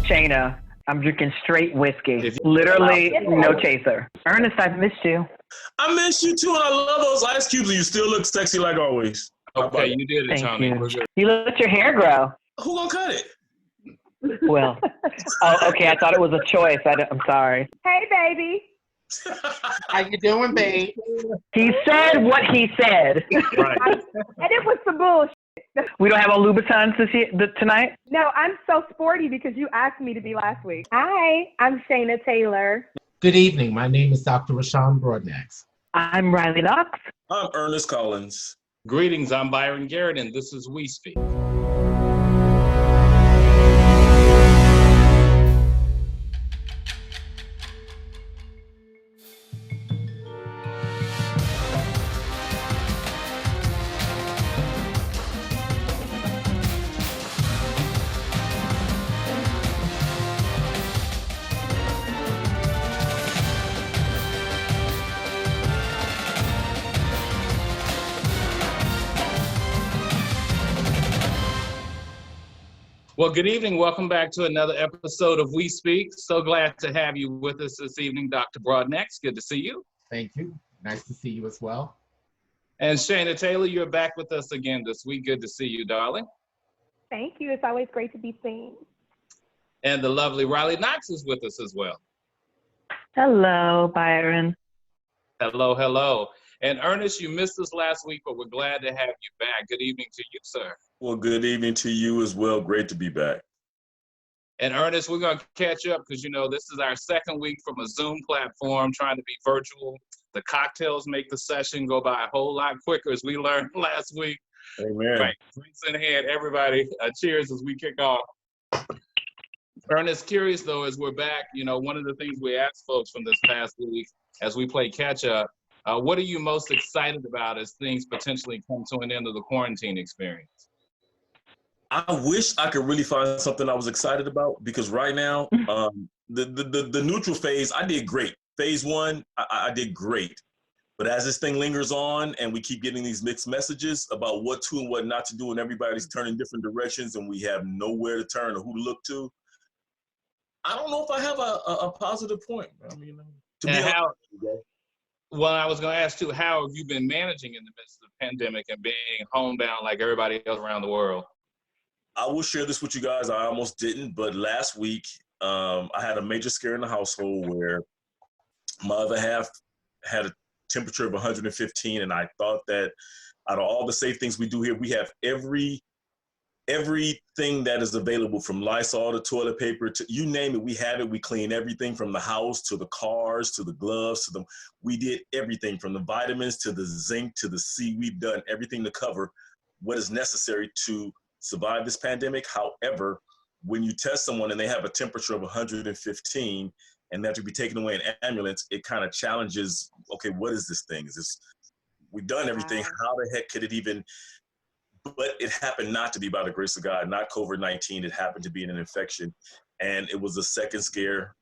Shaina, I'm drinking straight whiskey. If Literally no chaser. Ernest, I've missed you. I miss you too, and I love those ice cubes, and you still look sexy like always. Okay, you did it, Thank Tony. you. We're good. You let your hair grow. Who gonna cut it? Well, oh, okay. I thought it was a choice. I'm sorry. Hey, baby. How you doing, babe? He said what he said. Right. And it was some bullshit. We don't have on Louboutins tonight? No, I'm so sporty because you asked me to be last week. Hi, I'm Shaina Taylor. Good evening. My name is Dr. Rashan Broadnax. I'm Riley Knoxx. I'm Ernest Coliins. Greetings, I'm Byron Garrett, and this is We Speak. Well, good evening. Welcome back to another episode of We Speak. So glad to have you with us this evening, Dr. Broadnax. Good to see you. Thank you. Nice to see you as well. And Shaina Taylor, you're back with us again this week. Good to see you, darling. Thank you. It's always great to be seen. And the lovely Riley Knoxx is with us as well. Hello, Byron. Hello, hello. And Ernest, you missed us last week, but we're glad to have you back. Good evening to you, sir. Well, good evening to you as well. Great to be back. And Ernest, we're going to catch up because, you know, this is our second week from a Zoom platform trying to be virtual. The cocktails make the session go by a whole lot quicker, as we learned last week. Amen. Right. Drinks in hand, everybody. Cheers as we kick off. Ernest, curious though, as we're back, you know, one of the things we asked folks from this past week as we play catch up, what are you most excited about as things potentially come to an end of the quarantine experience? I wish I could really find something I was excited about, because right now, the neutral phase, I did great. Phase one, I did great. But as this thing lingers on and we keep getting these mixed messages about what to and what not to do, and everybody's turning different directions and we have nowhere to turn or who to look to, I don't know if I have a positive point. I mean, to be honest. Well, I was going to ask too, how have you been managing in the midst of the pandemic and being homebound like everybody else around the world? I will share this with you guys. I almost didn't, but last week I had a major scare in the household where my other half had a temperature of 115, and I thought that out of all the safe things we do here, we have everything that is available, from Lysol to toilet paper to you name it, we have it. We clean everything from the house to the cars to the gloves we did everything from the vitamins to the zinc to the C. We've done everything to cover what is necessary to survive this pandemic. However, when you test someone and they have a temperature of 115 and they have to be taken away in an ambulance, it kind of challenges, okay, what is this thing? We've done everything. How the heck could it even, but it happened not to be, by the grace of God, not COVID-19. It happened to be an infection. And it was the second scare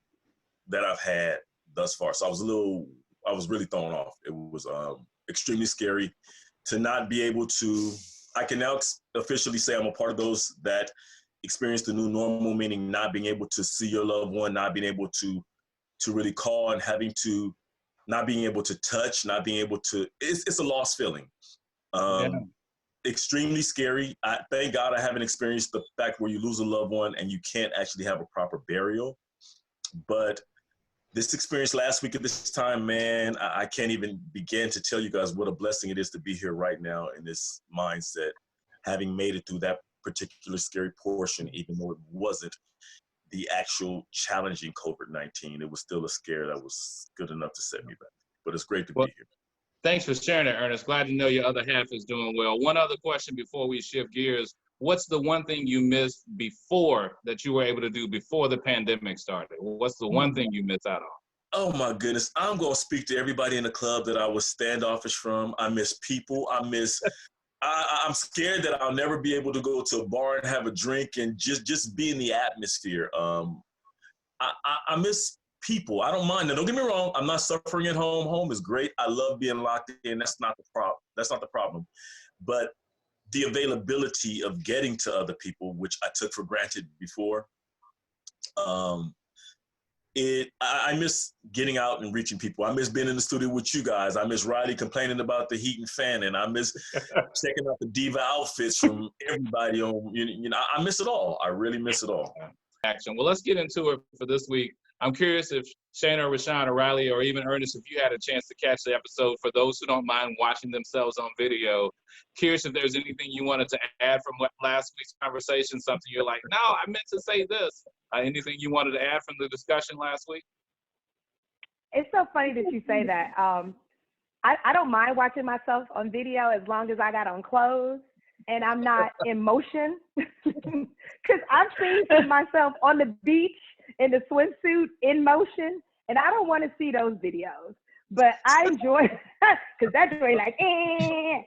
that I've had thus far. So I was really thrown off. It was extremely scary to not be able to, I can now officially say I'm a part of those that experience the new normal, meaning not being able to see your loved one, not being able to really call, and not being able to touch, not being able to, it's a lost feeling. Extremely scary. Thank God I haven't experienced the fact where you lose a loved one and you can't actually have a proper burial. But this experience last week at this time, man, I can't even begin to tell you guys what a blessing it is to be here right now in this mindset, having made it through that particular scary portion, even though it wasn't the actual challenging COVID-19. It was still a scare that was good enough to set me back. But it's great to be here. Thanks for sharing it, Ernest. Glad to know your other half is doing well. One other question before we shift gears. What's the one thing you missed before that you were able to do before the pandemic started? What's the one thing you missed out on? Oh my goodness. I'm going to speak to everybody in the club that I was standoffish from. I miss people. I'm scared that I'll never be able to go to a bar and have a drink and just be in the atmosphere. I miss people. I don't mind. Now, don't get me wrong. I'm not suffering at home. Home is great. I love being locked in. That's not the problem. That's not the problem. But the availability of getting to other people, which I took for granted before, I miss getting out and reaching people. I miss being in the studio with you guys. I miss Riley complaining about the heat and fan, and I miss checking out the diva outfits from everybody on. I miss it all. I really miss it all. Action. Well, let's get into it for this week. I'm curious if Shaina or Rashan or Riley or even Ernest, if you had a chance to catch the episode, for those who don't mind watching themselves on video, curious if there's anything you wanted to add from last week's conversation, something you're like, no, I meant to say this. Anything you wanted to add from the discussion last week? It's so funny that you say that. I don't mind watching myself on video as long as I got on clothes and I'm not in motion. Because I've seen myself on the beach in the swimsuit in motion, and I don't want to see those videos. But I enjoy because that's really like, I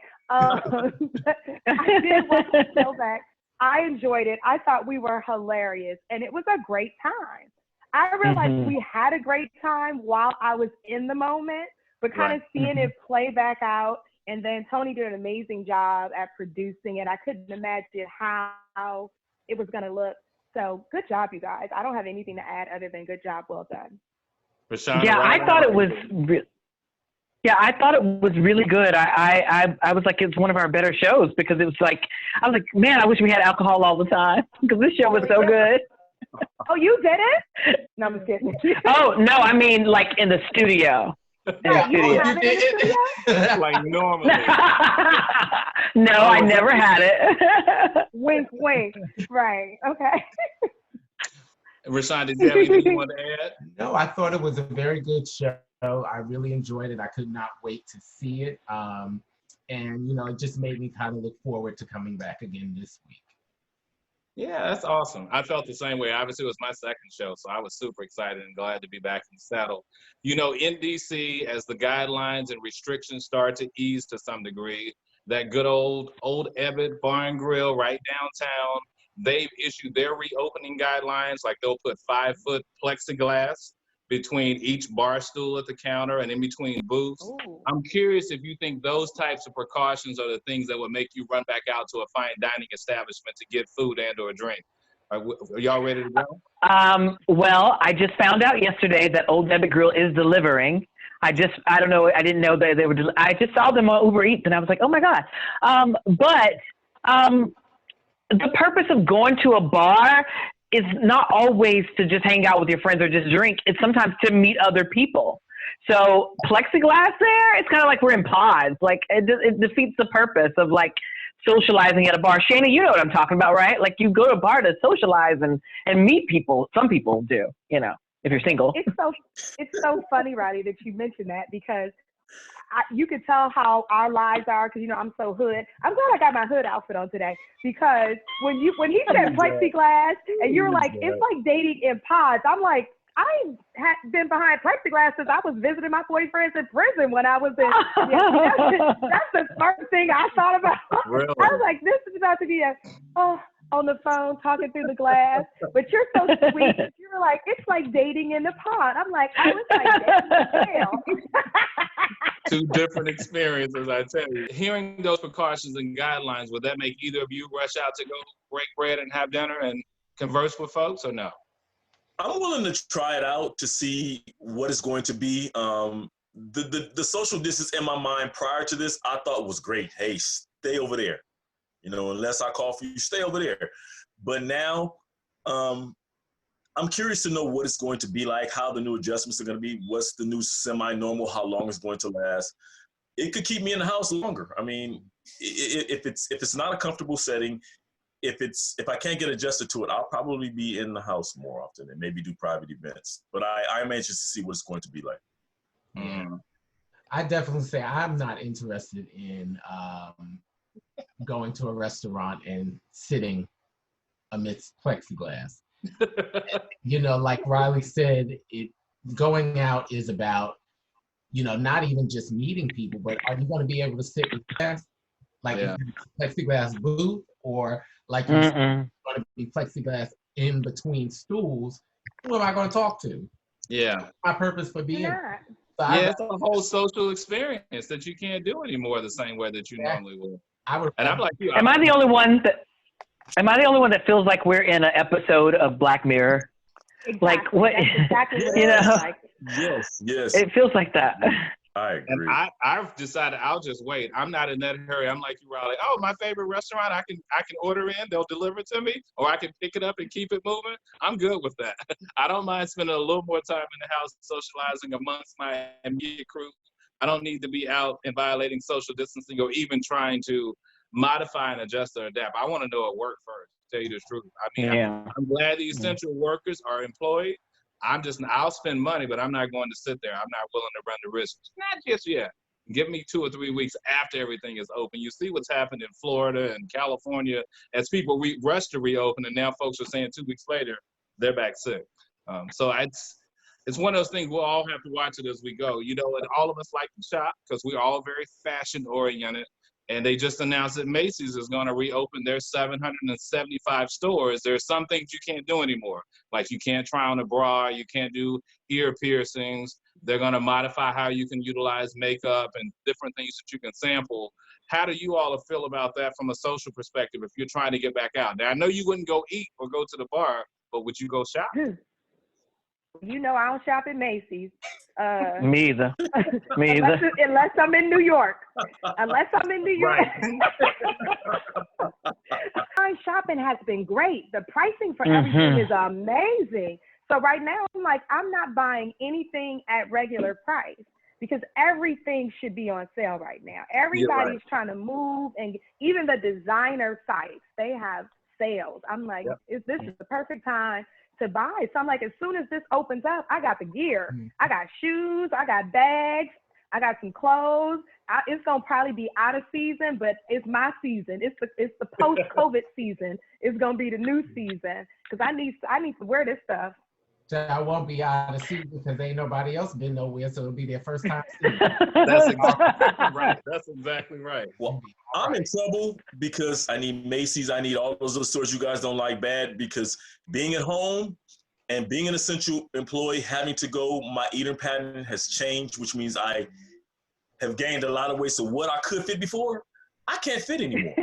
did watch the show back. I enjoyed it. I thought we were hilarious, and it was a great time. I realized we had a great time while I was in the moment, but kind of seeing it play back out. And then Tony did an amazing job at producing it. I couldn't imagine how it was going to look. So good job, you guys. I don't have anything to add other than good job, well done. Rashan, yeah, I thought it was. I thought it was really good. I was like, it's one of our better shows because it was like, I was like, man, I wish we had alcohol all the time because this show was so good. Oh, you did it? No, I'm just kidding. Oh, no, I mean like in the studio. Yeah, you don't have it in the studio? Like normally. No, I never had it. Wink, wink. Right, okay. Rashan, did you have anything you want to add? No, I thought it was a very good show. I really enjoyed it. I could not wait to see it. And, it just made me kind of look forward to coming back again this week. Yeah, that's awesome. I felt the same way. Obviously, it was my second show, so I was super excited and glad to be back in the saddle. In D.C., as the guidelines and restrictions start to ease to some degree, that good old Ebbett Bar and Grill right downtown, they've issued their reopening guidelines. Like they'll put 5-foot plexiglass between each bar stool at the counter and in between booths. Ooh. I'm curious if you think those types of precautions are the things that would make you run back out to a fine dining establishment to get food and or drink. Are y'all ready to go? Well, I just found out yesterday that Old Debit Grill is delivering. I don't know. I didn't know that they were. I just saw them on Uber Eats and I was like, oh my God. But the purpose of going to a bar is not always to just hang out with your friends or just drink. It's sometimes to meet other people. So plexiglass there, it's kind of like we're in pods. Like it defeats the purpose of like socializing at a bar. Shaina, you know what I'm talking about, right? Like you go to a bar to socialize and meet people. Some people do, if you're single. It's so funny, Roddy, that you mentioned that because you could tell how our lives are because, I'm so hood. I'm glad I got my hood outfit on today because when he said plexiglass and you're like, it's like dating in pods. I'm like, I had been behind plexiglass since I was visiting my boyfriends in prison when I was in. That's the first thing I thought about. Really? I was like, this is about to be on the phone talking through the glass, but you're so sweet. You were like, it's like dating in the pod. I'm like, oh, it's like dating in jail. Two different experiences, I tell you. Hearing those precautions and guidelines, would that make either of you rush out to go break bread and have dinner and converse with folks or no? I'm willing to try it out to see what it's going to be. The social distance in my mind prior to this, I thought was great. Hey, stay over there. Unless I call for you, stay over there. But now, I'm curious to know what it's going to be like, how the new adjustments are going to be, what's the new semi-normal, how long it's going to last. It could keep me in the house longer. I mean, if it's not a comfortable setting, if I can't get adjusted to it, I'll probably be in the house more often and maybe do private events. But I'm anxious to see what it's going to be like. Yeah. I definitely say I'm not interested in going to a restaurant and sitting amidst plexiglass. Like Riley said, going out is about, not even just meeting people, but are you going to be able to sit with glass, like in a plexiglass booth, or like you're going to be plexiglass in between stools? Who am I going to talk to? Yeah. My purpose for being. So it's a whole social experience that you can't do anymore the same way that you normally would. And I'm like you. Am I the only one that feels like we're in an episode of Black Mirror? Exactly. Like what? That's exactly what You it know? feels like. Yes. It feels like that. I And agree. I've decided I'll just wait. I'm not in that hurry. I'm like you, Riley. Oh, my favorite restaurant. I can order in. They'll deliver it to me, or I can pick it up and keep it moving. I'm good with that. I don't mind spending a little more time in the house socializing amongst my immediate crew. I don't need to be out and violating social distancing or even trying to modify and adjust or adapt. I want to know it worked first. To tell you the truth. I mean, Yeah. I'm glad the essential workers are employed. I'll spend money, but I'm not going to sit there. I'm not willing to run the risk. Not just yet. Give me 2 or 3 weeks after everything is open. You see what's happened in Florida and California as people rush to reopen, and now folks are saying 2 weeks later they're back sick. So it's one of those things we'll all have to watch it as we go. You know, and all of us like to shop because we're all very fashion oriented. And they just announced that Macy's is going to reopen their 775 stores. There's some things you can't do anymore. Like you can't try on a bra, you can't do ear piercings. They're going to modify how you can utilize makeup and different things that you can sample. How do you all feel about that from a social perspective if you're trying to get back out? Now, I know you wouldn't go eat or go to the bar, but would you go shop? You know I don't shop at Macy's. Me either. Me either. Unless I'm in New York. Right. Online shopping has been great. The pricing for everything is amazing. So right now, I'm like, I'm not buying anything at regular price because everything should be on sale right now. Everybody's trying to move, and even the designer sites, they have sales. I'm like, this is the perfect time to buy. So I'm like, as soon as this opens up, I got the gear. I got shoes, I got bags, I got some clothes. It's gonna probably be out of season, but it's my season. It's the post-COVID season. It's gonna be the new season because I need to wear this stuff. So I won't be out of season because ain't nobody else been nowhere, so it'll be their first time seeing. That's exactly right. That's exactly right. Well, I'm in trouble because I need Macy's. I need all those other stores you guys don't like bad because being at home and being an essential employee, having to go, my eating pattern has changed, which means I have gained a lot of weight. So what I could fit before, I can't fit anymore.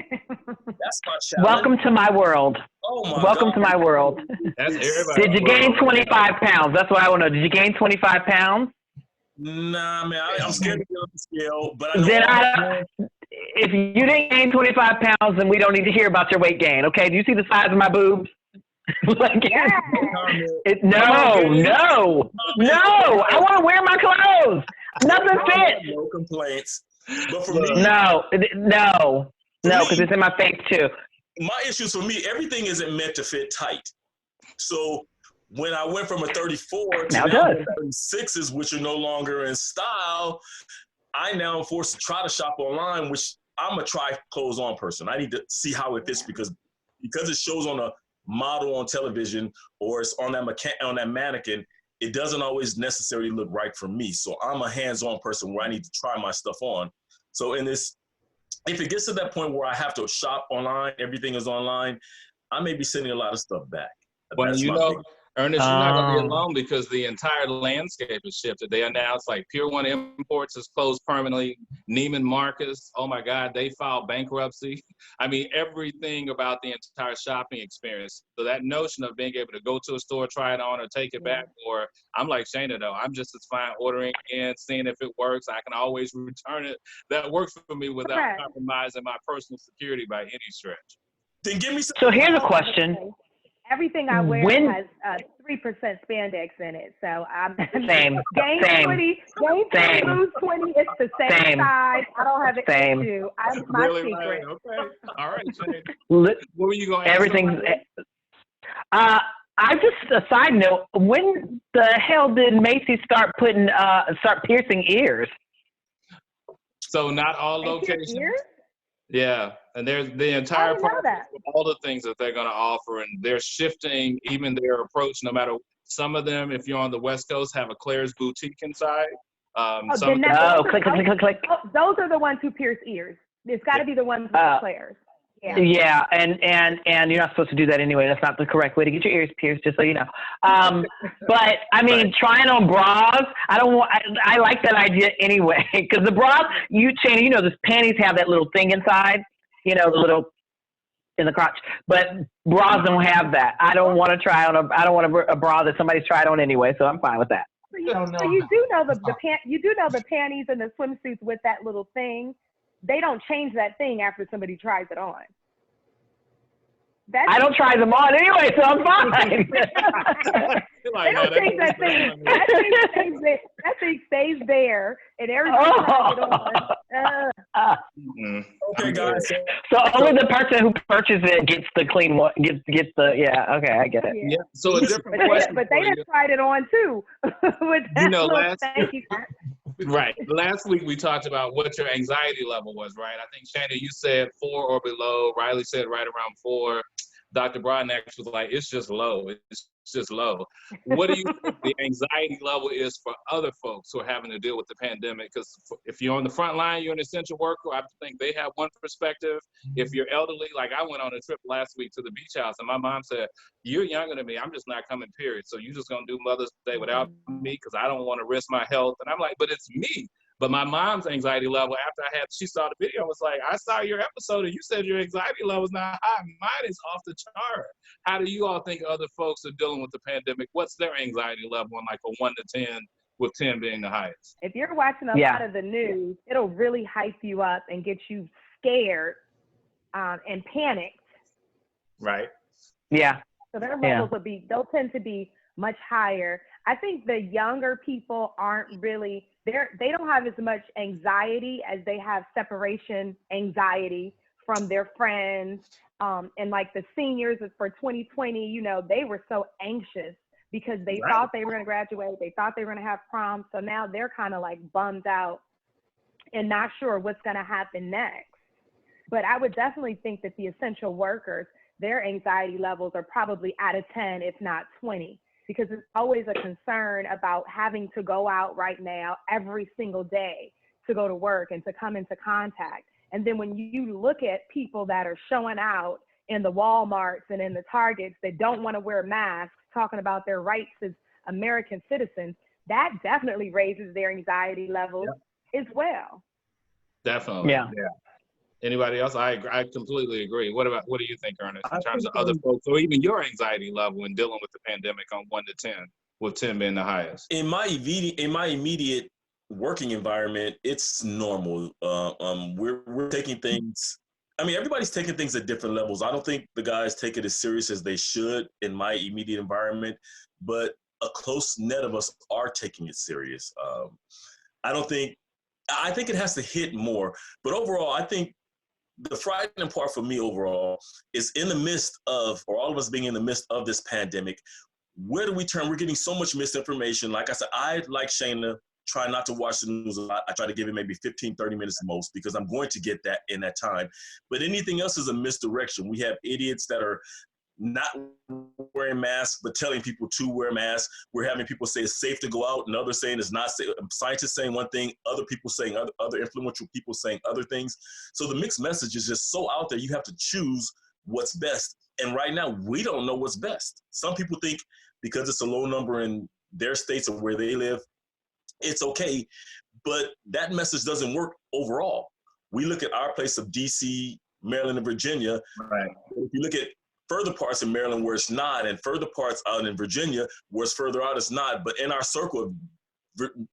That's my challenge. Welcome to my world. Oh my Welcome God. to my world. That's everybody. Did you gain 25 pounds? That's what I want to know. Did you gain 25 pounds? Nah, man, I'm scared to get on the scale, but if you didn't gain 25 pounds, then we don't need to hear about your weight gain. Okay? Do you see the size of my boobs? Like, no. I want to wear my clothes. Nothing fits. No complaints. But for me, no, because it's in my face too. My issues for me, everything isn't meant to fit tight. So when I went from a 34 to now 36s, which are no longer in style, I now am forced to try to shop online, which I'm a try clothes on person. I need to see how it fits because it shows on a model on television or it's on that mannequin, it doesn't always necessarily look right for me. So I'm a hands-on person where I need to try my stuff on. So if it gets to that point where I have to shop online, everything is online, I may be sending a lot of stuff back. Well, Ernest, you're not going to be alone because the entire landscape has shifted. They announced like Pier 1 Imports is closed permanently. Neiman Marcus, oh my God, they filed bankruptcy. I mean, everything about the entire shopping experience. So that notion of being able to go to a store, try it on, or take it back, or I'm like Shaina though, I'm just as fine ordering in, seeing if it works. I can always return it. That works for me without compromising my personal security by any stretch. Then give me some. So here's a question. Everything I wear has 3% spandex in it, so I'm same. Gain 20, lose 20. It's the same size. I don't have an issue. That's my secret. Right. Okay. All right, Shane. What were you going to ask? Everything's. I just a side note. When the hell did Macy's start piercing ears? So not all locations. Yeah, and there's the entire process of all the things that they're going to offer, and they're shifting even their approach. No matter some of them, if you're on the West Coast, have a Claire's boutique inside. Click. Those are the ones who pierce ears. It's got to be the ones with Claire's. Yeah, and you're not supposed to do that anyway. That's not the correct way to get your ears pierced, just so you know. But I mean, trying on bras, I like that idea anyway, because the bras, Shaina, the panties have that little thing inside, the little in the crotch. But bras don't have that. I don't want to try on I don't want a bra that somebody's tried on anyway, so I'm fine with that. So you do know the panties and the swimsuits with that little thing. They don't change that thing after somebody tries it on. I don't try them on anyway, so I'm fine. They don't change that thing. That thing stays there, and everybody tries it on. Okay, guys. So only the person who purchases it gets the clean one. Gets the okay, I get it. Yeah. So a different question. But they have tried it on too. With that Right. Last week we talked about what your anxiety level was, right? I think, Shaina, you said 4 or below. Riley said right around 4. Dr. Broadnax was like, it's just low. It's just low. What do you think the anxiety level is for other folks who are having to deal with the pandemic? Because if you're on the front line, you're an essential worker, I think they have one perspective. If you're elderly, like I went on a trip last week to the beach house, and my mom said, you're younger than me. I'm just not coming, period. So you're just going to do Mother's Day without me because I don't want to risk my health. And I'm like, but it's me. But my mom's anxiety level, after she saw the video, was like, I saw your episode and you said your anxiety level is not high. Mine is off the chart. How do you all think other folks are dealing with the pandemic? What's their anxiety level on like a 1 to 10, with 10 being the highest? If you're watching a lot of the news, it'll really hype you up and get you scared and panicked. Right. Yeah. So their levels they'll tend to be much higher. I think the younger people aren't really, they don't have as much anxiety as they have separation anxiety from their friends. And like the seniors for 2020, you know, they were so anxious because they thought they were going to graduate. They thought they were going to have prom. So now they're kind of like bummed out and not sure what's going to happen next. But I would definitely think that the essential workers, their anxiety levels are probably out of 10, if not 20. Because it's always a concern about having to go out right now every single day to go to work and to come into contact. And then when you look at people that are showing out in the Walmarts and in the Targets that don't want to wear masks, talking about their rights as American citizens, that definitely raises their anxiety levels as well. Definitely. Yeah. Anybody else? I completely agree. What do you think, Ernest, in terms of other folks, or even your anxiety level in dealing with the pandemic on 1 to 10, with 10 being the highest? In my immediate working environment, it's normal. We're taking things. I mean, everybody's taking things at different levels. I don't think the guys take it as serious as they should in my immediate environment, but a close net of us are taking it serious. I think it has to hit more, but overall, I think the frightening part for me overall is in the midst of, or all of us being in the midst of this pandemic, where do we turn? We're getting so much misinformation. Like I said, I, like Shaina, try not to watch the news a lot. I try to give it maybe 15, 30 minutes the most because I'm going to get that in that time. But anything else is a misdirection. We have idiots that are not wearing masks, but telling people to wear masks. We're having people say it's safe to go out and others saying it's not safe. Scientists saying one thing, other people saying other influential people saying other things. So the mixed message is just so out there. You have to choose what's best. And right now, we don't know what's best. Some people think because it's a low number in their states or where they live, it's okay. But that message doesn't work overall. We look at our place of DC, Maryland, and Virginia. Right. If you look at further parts of Maryland where it's not, and further parts out in Virginia where it's further out, it's not. But in our circle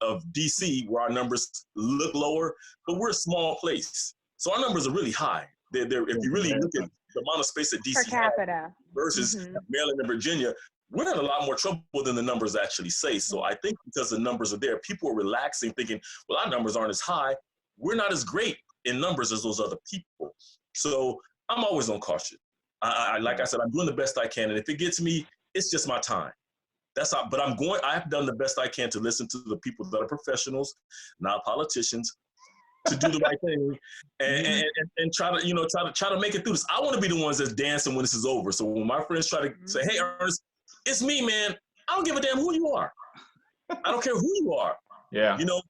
of DC, where our numbers look lower, but we're a small place. So our numbers are really high. If you really look at the amount of space that DC per capita versus Maryland and Virginia, we're in a lot more trouble than the numbers actually say. So I think because the numbers are there, people are relaxing, thinking, well, our numbers aren't as high. We're not as great in numbers as those other people. So I'm always on caution. Like I said, I'm doing the best I can. And if it gets me, it's just my time. That's all. But I've done the best I can to listen to the people that are professionals, not politicians, to do the right thing and try to make it through this. I want to be the ones that's dancing when this is over. So when my friends try to say, hey, Ernest, it's me, man. I don't give a damn who you are. I don't care who you are. Yeah. You know,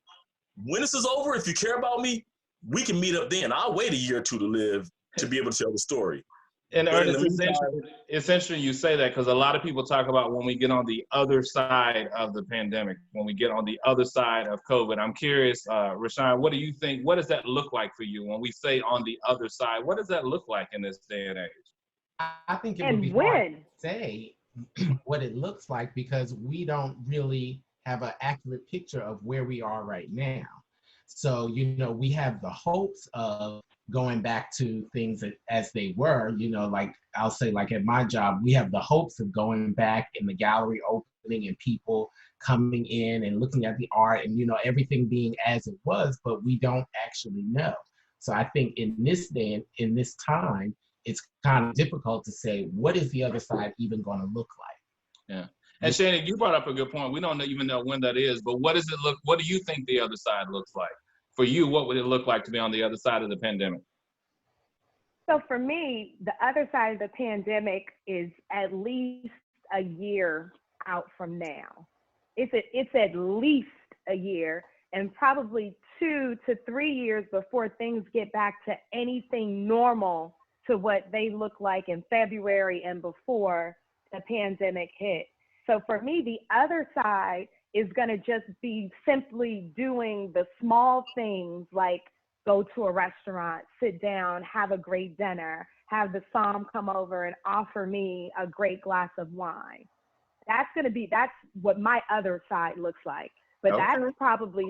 when this is over, if you care about me, we can meet up then. I'll wait a year or two to live to be able to tell the story. And Ernest, essentially you say that because a lot of people talk about when we get on the other side of the pandemic, when we get on the other side of COVID. I'm curious, Rashan, what do you think? What does that look like for you when we say on the other side? What does that look like in this day and age? I think it would And be hard when? to say what it looks like because we don't really have an accurate picture of where we are right now. So, we have the hopes of going back to things as they were, like I'll say, like at my job, we have the hopes of going back and the gallery opening and people coming in and looking at the art and, everything being as it was, but we don't actually know. So I think in this day and in this time, it's kind of difficult to say, what is the other side even going to look like? Yeah. And Shaina, you brought up a good point. We don't even know when that is, but what do you think the other side looks like? For you, what would it look like to be on the other side of the pandemic? So for me, the other side of the pandemic is at least a year out from now. It's at least a year, and probably 2 to 3 years before things get back to anything normal to what they look like in February and before the pandemic hit. So for me, the other side is going to just be simply doing the small things like go to a restaurant, sit down, have a great dinner, have the som come over and offer me a great glass of wine. That's what my other side looks like. But Okay. That's probably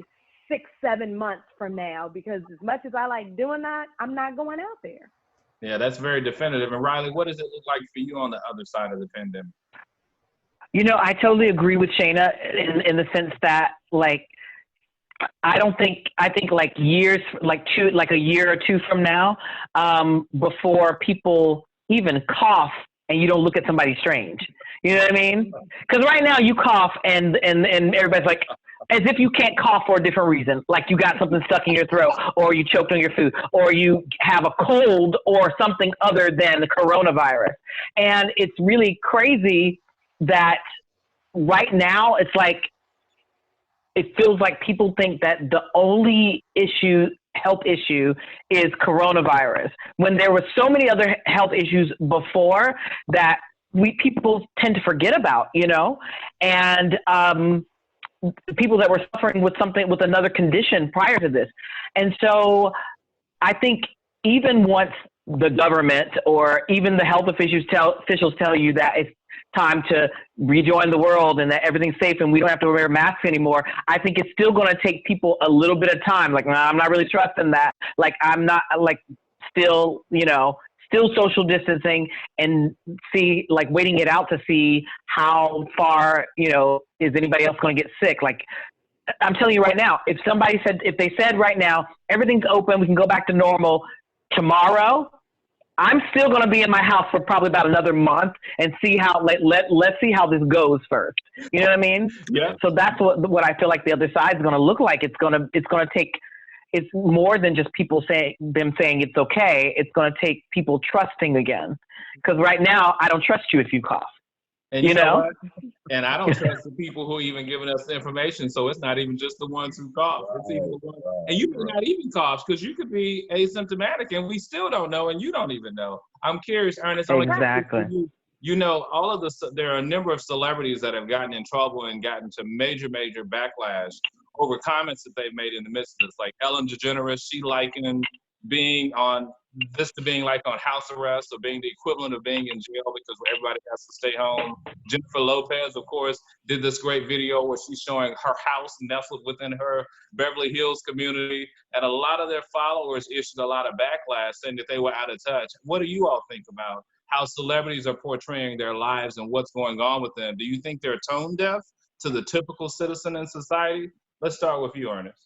6-7 months from now, because as much as I like doing that, I'm not going out there. Yeah, that's very definitive. And Riley, what does it look like for you on the other side of the pandemic? I totally agree with Shaina in the sense that, like, I think like years, like a year or two from now, before people even cough and you don't look at somebody strange. You know what I mean? Because right now you cough and everybody's like, as if you can't cough for a different reason, like you got something stuck in your throat, or you choked on your food, or you have a cold or something other than the coronavirus. And it's really crazy that right now it's like, it feels like people think that the only health issue is coronavirus, when there were so many other health issues before that people tend to forget about, and people that were suffering with another condition prior to this. And so I think even once the government or even the health officials tell you that it's time to rejoin the world and that everything's safe and we don't have to wear masks anymore, I think it's still going to take people a little bit of time. Like, I'm not really trusting that. Like, I'm not, like, still social distancing and waiting it out to see how far, is anybody else going to get sick? Like, I'm telling you right now, if they said right now, everything's open, we can go back to normal tomorrow, I'm still going to be in my house for probably about another month and see how, let's see how this goes first. You know what I mean? Yeah. So that's what I feel like the other side is going to look like. It's going to take, it's more than just people saying it's okay. It's going to take people trusting again. Because right now, I don't trust you if you cough. And you know what? And I don't trust the people who are even giving us the information. So it's not even just the ones who cough. It's even the ones, and you may not even cough because you could be asymptomatic and we still don't know, and you don't even know. I'm curious, Ernest. Exactly. There are a number of celebrities that have gotten in trouble and gotten to major backlash over comments that they've made in the midst of this. Like Ellen DeGeneres, she likened being on house arrest or being the equivalent of being in jail because everybody has to stay home. Jennifer Lopez, of course, did this great video where she's showing her house nestled within her Beverly Hills community. And a lot of their followers issued a lot of backlash saying that they were out of touch. What do you all think about how celebrities are portraying their lives and what's going on with them? Do you think they're tone deaf to the typical citizen in society? Let's start with you, Ernest.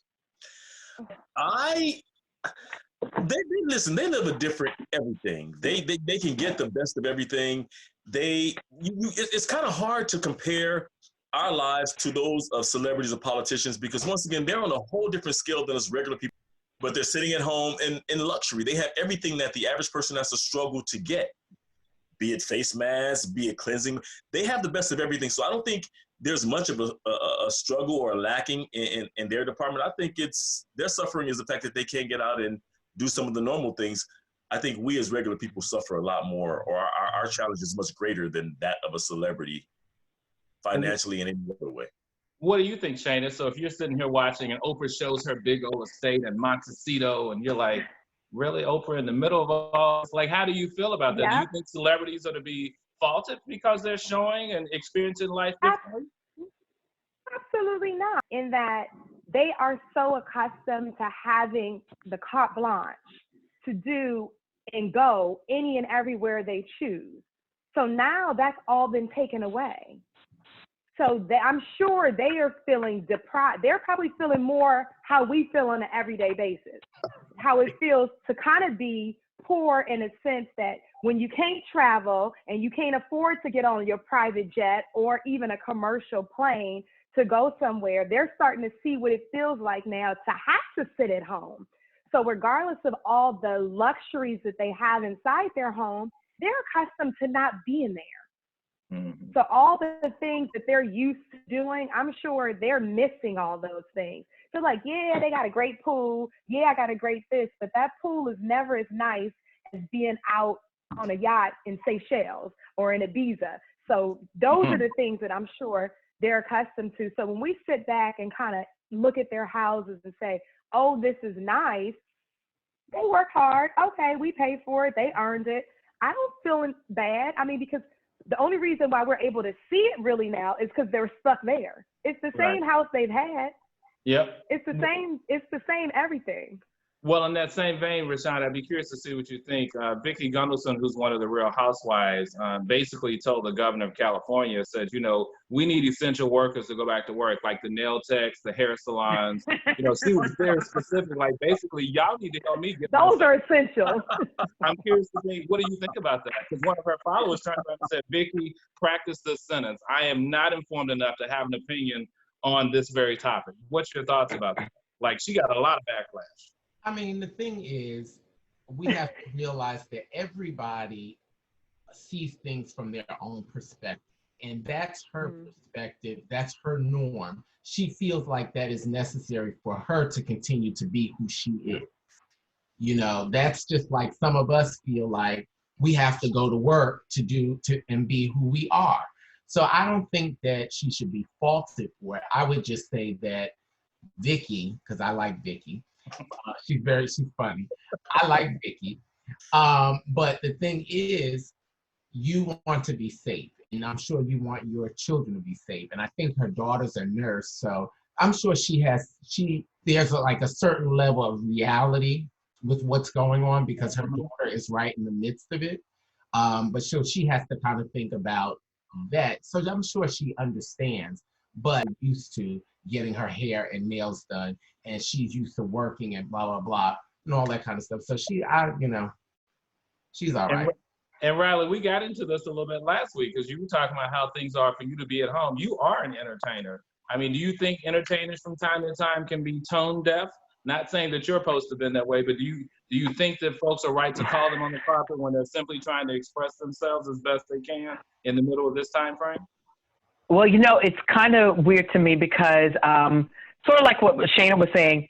Listen, they live a different everything. They can get the best of everything. It's kind of hard to compare our lives to those of celebrities or politicians because once again, they're on a whole different scale than us regular people, but they're sitting at home in luxury. They have everything that the average person has to struggle to get, be it face masks, be it cleansing. They have the best of everything. So I don't think there's much of a struggle or lacking in their department. I think their suffering is the fact that they can't get out and do some of the normal things. I think we as regular people suffer a lot more, or our challenge is much greater than that of a celebrity financially and in any other way. What do you think, Shaina? So if you're sitting here watching and Oprah shows her big old estate in Montecito and you're like, really, Oprah in the middle of all this? Like, how do you feel about that? Do you think celebrities are to be faulted because they're showing and experiencing life differently? Absolutely not. In that they are so accustomed to having the carte blanche to do and go any and everywhere they choose. So now that's all been taken away. So I'm sure they are feeling deprived. They're probably feeling more how we feel on an everyday basis, how it feels to kind of be poor in a sense that when you can't travel and you can't afford to get on your private jet or even a commercial plane to go somewhere, they're starting to see what it feels like now to have to sit at home. So regardless of all the luxuries that they have inside their home, they're accustomed to not being there. Mm-hmm. So all the things that they're used to doing, I'm sure they're missing all those things. They're like, yeah, they got a great pool. Yeah, I got a great this, but that pool is never as nice as being out on a yacht in Seychelles or in Ibiza. So those are the things that I'm sure they're accustomed to. So when we sit back and kind of look at their houses and say, oh, this is nice, they work hard. Okay, we paid for it. They earned it. I don't feel bad. I mean, because the only reason why we're able to see it really now is because they're stuck there. It's the same house they've had. Yep. It's the same everything. Well, in that same vein, Rashan, I'd be curious to see what you think. Vicki Gunvalson, who's one of the Real Housewives, basically told the governor of California, said, you know, we need essential workers to go back to work, like the nail techs, the hair salons. You know, she was very specific, like basically, y'all need to help me get those are essential. I'm curious to think, what do you think about that? Because one of her followers turned around and said, Vicki, practice this sentence. I am not informed enough to have an opinion on this very topic. What's your thoughts about that? Like, she got a lot of backlash. I mean, the thing is, we have to realize that everybody sees things from their own perspective. And that's her perspective. That's her norm. She feels like that is necessary for her to continue to be who she is. You know, that's just like some of us feel like we have to go to work and be who we are. So I don't think that she should be faulted for it. I would just say that Vicki, because I like Vicki, she's funny. I like Vicki. But the thing is, you want to be safe. And I'm sure you want your children to be safe. And I think her daughter's a nurse. So I'm sure there's a certain level of reality with what's going on because her daughter is right in the midst of it. But she has to kind of think about that. So I'm sure she understands, but used to getting her hair and nails done, and she's used to working and blah, blah, blah, and all that kind of stuff. So she's all right. And Riley, we got into this a little bit last week because you were talking about how things are for you to be at home. You are an entertainer. I mean, do you think entertainers from time to time can be tone deaf? Not saying that your post have been that way, but do you think that folks are right to call them on the carpet when they're simply trying to express themselves as best they can in the middle of this time frame? Well, you know, it's kind of weird to me because sort of like what Shaina was saying,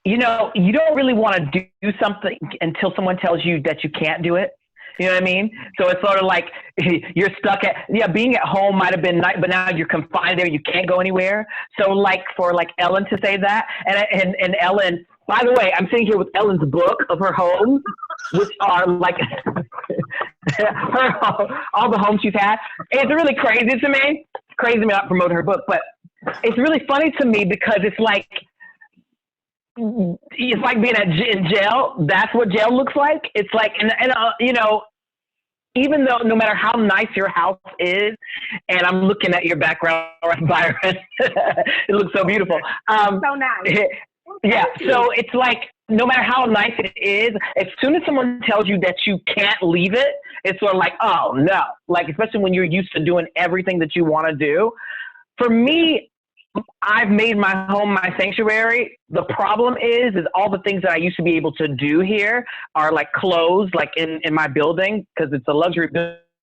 you know, you don't really want to do something until someone tells you that you can't do it. You know what I mean? So it's sort of like you're stuck being at home might have been nice, but now you're confined there. You can't go anywhere. So like for like Ellen to say that, and Ellen, by the way, I'm sitting here with Ellen's book of her homes, which are like all the homes she's had. It's really crazy to me. It's crazy me not promoting her book, but it's really funny to me because it's like being in jail. That's what jail looks like. It's like, and you know, even though no matter how nice your house is, and I'm looking at your background, Byron, it looks so beautiful. So nice. Yeah. So it's like, no matter how nice it is, as soon as someone tells you that you can't leave it, it's sort of like, oh no. Like, especially when you're used to doing everything that you want to do. For me, I've made my home my sanctuary. The problem is all the things that I used to be able to do here are like closed, like in my building, because it's a luxury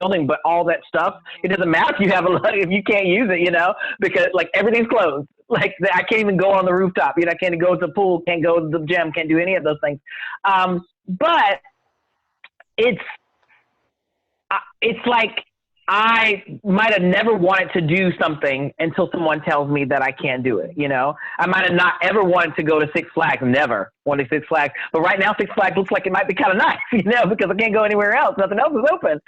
building, but all that stuff, it doesn't matter if you can't use it, you know, because like everything's closed. Like I can't even go on the rooftop, you know, I can't go to the pool, can't go to the gym, can't do any of those things. But it's like, I might have never wanted to do something until someone tells me that I can't do it. You know, I might have not ever wanted to go to Six Flags, never wanted Six Flags. But right now, Six Flags looks like it might be kind of nice, you know, because I can't go anywhere else. Nothing else is open.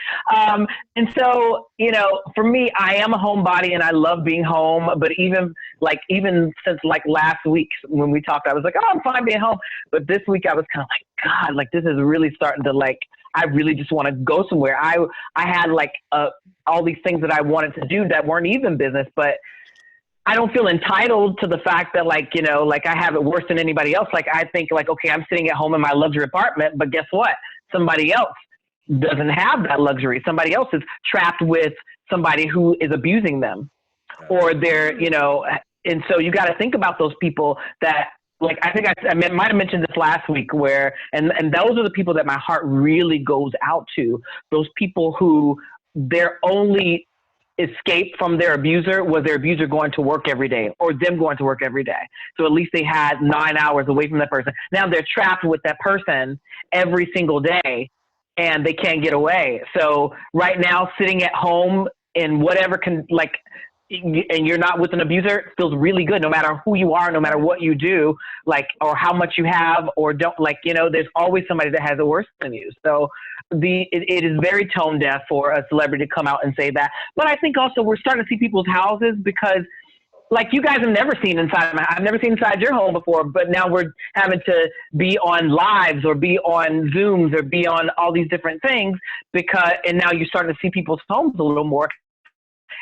And so, you know, for me, I am a homebody and I love being home. But even since like last week when we talked, I was like, oh, I'm fine being home. But this week I was kind of like, God, like this is really starting to like, I really just want to go somewhere. I had like all these things that I wanted to do that weren't even business, but I don't feel entitled to the fact that like, you know, like I have it worse than anybody else. Like I think like, okay, I'm sitting at home in my luxury apartment, but guess what? Somebody else doesn't have that luxury. Somebody else is trapped with somebody who is abusing them or they're, you know, and so you got to think about those people that, like, I think I might have mentioned this last week where, and those are the people that my heart really goes out to. Those people who their only escape from their abuser was their abuser going to work every day or them going to work every day. So at least they had 9 hours away from that person. Now they're trapped with that person every single day and they can't get away. So right now sitting at home in whatever can like, and you're not with an abuser, it feels really good no matter who you are, no matter what you do, like, or how much you have or don't, like, you know, there's always somebody that has it worse than you. So it is very tone deaf for a celebrity to come out and say that. But I think also we're starting to see people's houses because like you guys have never seen inside I've never seen inside your home before, but now we're having to be on lives or be on Zooms or be on all these different things and now you're starting to see people's homes a little more.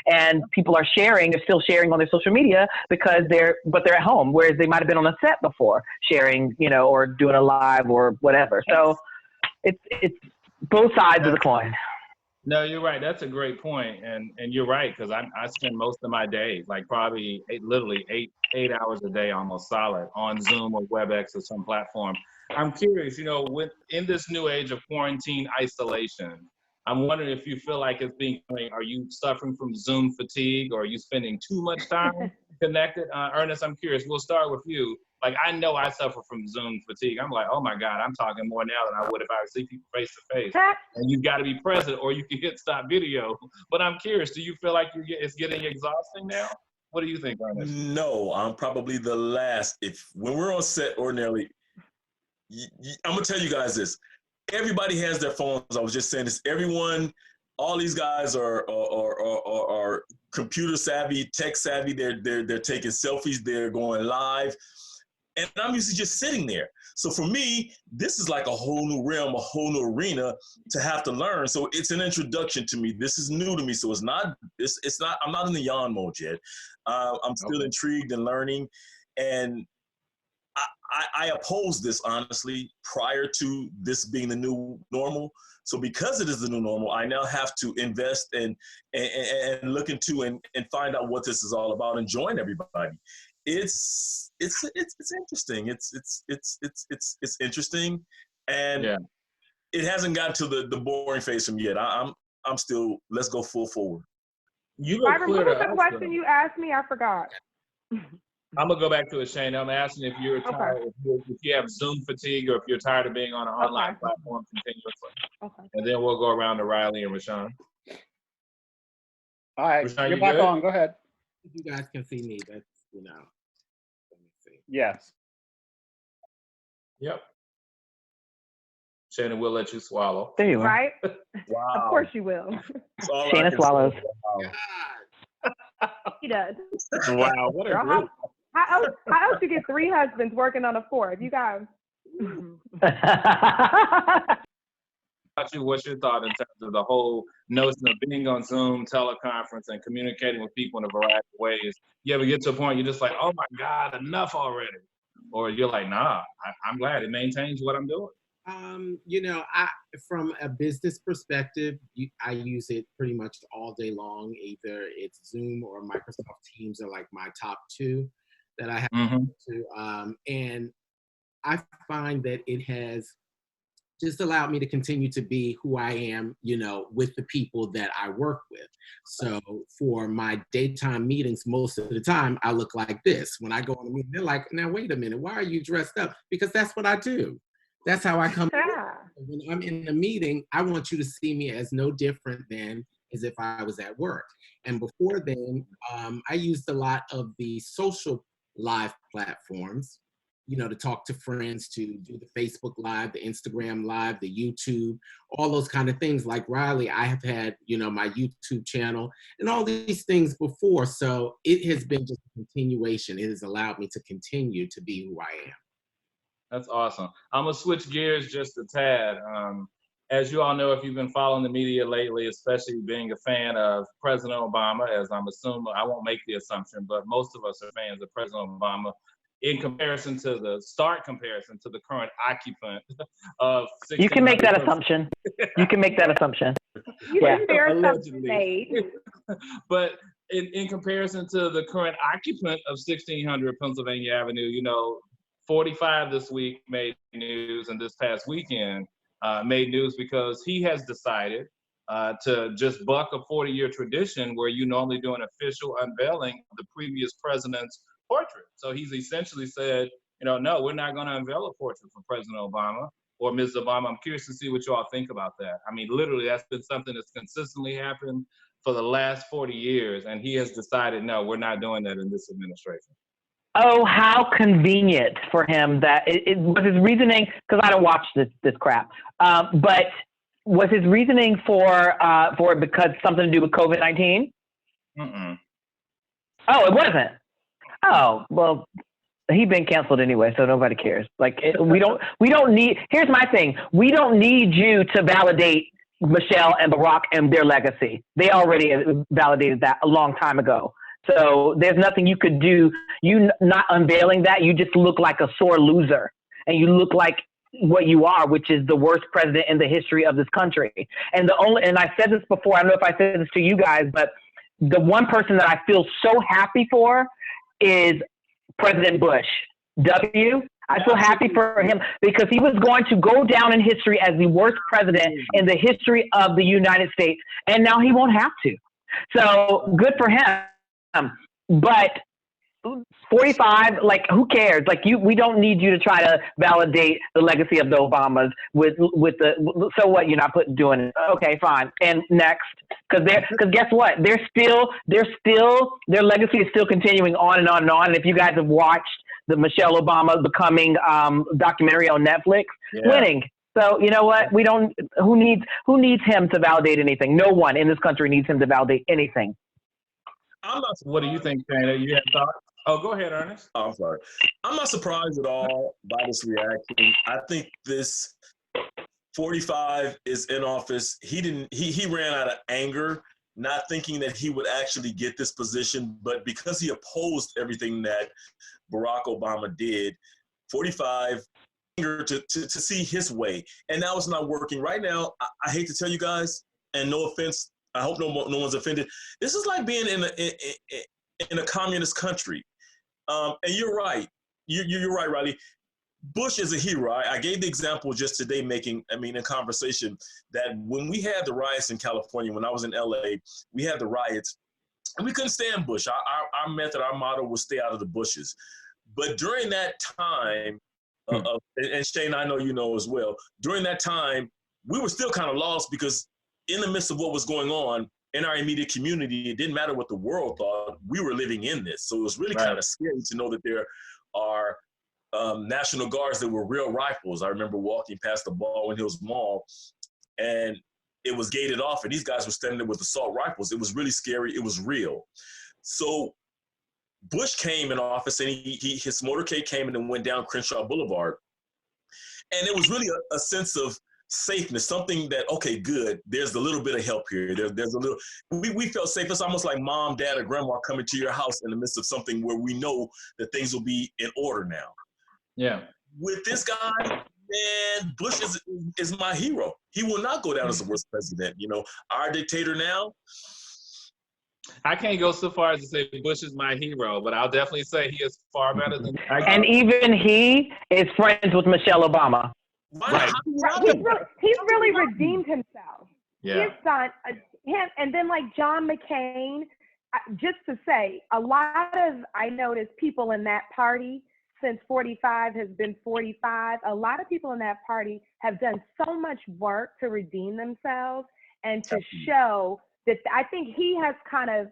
And people are still sharing on their social media because they're at home, whereas they might have been on a set before sharing, you know, or doing a live or whatever. So it's both sides of the coin. No, you're right. That's a great point. And you're right, because I spend most of my day, like probably literally eight hours a day, almost solid, on Zoom or WebEx or some platform. I'm curious, you know, in this new age of quarantine isolation, I'm wondering if you feel like are you suffering from Zoom fatigue or are you spending too much time connected? Ernest, I'm curious. We'll start with you. Like, I know I suffer from Zoom fatigue. I'm like, oh my God, I'm talking more now than I would if I see people face to face. And you've got to be present or you can hit stop video. But I'm curious, do you feel like it's getting exhausting now? What do you think, Ernest? No, I'm probably the last. When we're on set ordinarily, I'm gonna tell you guys this. Everybody has their phones. I was just saying this. All these guys are computer savvy, tech savvy. They're taking selfies. They're going live, and I'm usually just sitting there. So for me, this is like a whole new realm, a whole new arena to have to learn. So it's an introduction to me. This is new to me. So it's not. I'm not in the yawn mode yet. I'm still intrigued and learning, and I oppose this, honestly, prior to this being the new normal. So because it is the new normal, I now have to invest and look into and find out what this is all about and join everybody. It's interesting. It's interesting, and it hasn't gotten to the boring phase from yet. I'm still, let's go full forward. You look Byron, clear what was to the us, question though. you asked me? I forgot. I'm gonna go back to it, Shaina. I'm asking if you're tired, if you have Zoom fatigue, or if you're tired of being on an online platform continuously. Okay. And then we'll go around to Riley and Rashan. All right, Rashan, you're back on. Go ahead. You guys can see me. That's, you know. Let me see. Yes. Yep. Shaina, we'll let you swallow. There you are. Right? Wow. Of course you will. Shaina swallows. He does. Wow, what a group. How else you get 3 husbands working on a 4th? You guys. What's your thought in terms of the whole notion of being on Zoom, teleconference, and communicating with people in a variety of ways? You ever get to a point you're just like, oh my God, enough already? Or you're like, nah, I'm glad it maintains what I'm doing. You know, from a business perspective, I use it pretty much all day long. Either it's Zoom or Microsoft Teams are like my top 2 that I have to. And I find that it has just allowed me to continue to be who I am, you know, with the people that I work with. So for my daytime meetings, most of the time, I look like this. When I go on a meeting, they're like, now, wait a minute, why are you dressed up? Because that's what I do. That's how I come. When I'm in a meeting, I want you to see me as no different than as if I was at work. And before then, I used a lot of the social live platforms, you know, to talk to friends, to do the Facebook Live, the Instagram Live, the YouTube, all those kind of things. Like Riley, I have had, you know, my YouTube channel and all these things before. So it has been just a continuation. It has allowed me to continue to be who I am. That's awesome. I'm gonna switch gears just a tad. As you all know, if you've been following the media lately, especially being a fan of President Obama, as I'm assuming, I won't make the assumption, but most of us are fans of President Obama, in comparison to the current occupant of 1600. You can make that assumption. You can make that assumption. Yeah. Fair assumption made. But in comparison to the current occupant of 1600 Pennsylvania Avenue, you know, 45 this week made news, and this past weekend made news because he has decided to just buck a 40-year tradition where you normally do an official unveiling of the previous president's portrait. So he's essentially said, you know, no, we're not going to unveil a portrait for President Obama or Ms. Obama. I'm curious to see what you all think about that. I mean, literally, that's been something that's consistently happened for the last 40 years, and he has decided, no, we're not doing that in this administration. Oh, how convenient for him that it was his reasoning, because I don't watch this crap, but was his reasoning for it because something to do with COVID-19? Mm-mm. Oh, it wasn't. Oh, well, he'd been canceled anyway, so nobody cares. Like, we don't need, here's my thing. We don't need you to validate Michelle and Barack and their legacy. They already validated that a long time ago. So there's nothing you could do. You not unveiling that, you just look like a sore loser. And you look like what you are, which is the worst president in the history of this country. And I said this before, I don't know if I said this to you guys, but the one person that I feel so happy for is President Bush. I feel happy for him because he was going to go down in history as the worst president in the history of the United States. And now he won't have to. So good for him. But 45, like, who cares? Like, we don't need you to try to validate the legacy of the Obamas with the, so what, you're not doing it. Okay, fine. And next, because guess what? Their legacy is still continuing on and on and on. And if you guys have watched the Michelle Obama Becoming documentary on Netflix, winning. So you know what? Who needs him to validate anything? No one in this country needs him to validate anything. What do you think, Shaina? You have thoughts? Oh, go ahead, Ernest. Oh, I'm sorry. I'm not surprised at all by this reaction. I think this 45 is in office. He ran out of anger, not thinking that he would actually get this position, but because he opposed everything that Barack Obama did, 45 anger to see his way. And now it's not working. Right now, I hate to tell you guys, and no offense, I hope no one's offended. This is like being in a communist country. And you're right. You're right, Riley. Bush is a hero. I gave the example just today in conversation that when we had the riots in California, when I was in LA, we had the riots and we couldn't stand Bush. Our method, our motto was stay out of the bushes. But during that time, and Shane, I know you know as well, during that time, we were still kind of lost because in the midst of what was going on in our immediate community, it didn't matter what the world thought, we were living in this. So it was really kind of scary to know that there are National Guards that were real rifles. I remember walking past the Baldwin Hills Mall and it was gated off and these guys were standing there with assault rifles. It was really scary. It was real. So Bush came in office and his motorcade came in and went down Crenshaw Boulevard. And it was really a sense of safeness, something that, okay, good, there's a little bit of help here. There's a little, we felt safe. It's almost like mom, dad, or grandma coming to your house in the midst of something where we know that things will be in order now. Yeah. With this guy, man, Bush is my hero. He will not go down as the worst president. You know, our dictator now. I can't go so far as to say Bush is my hero, but I'll definitely say he is far better than. And even he is friends with Michelle Obama. Right. He's really redeemed himself. Yeah. His son, him, and then like John McCain. Just to say, a lot of I noticed people in that party since 45 has been 45. A lot of people in that party have done so much work to redeem themselves and to show that I think he has kind of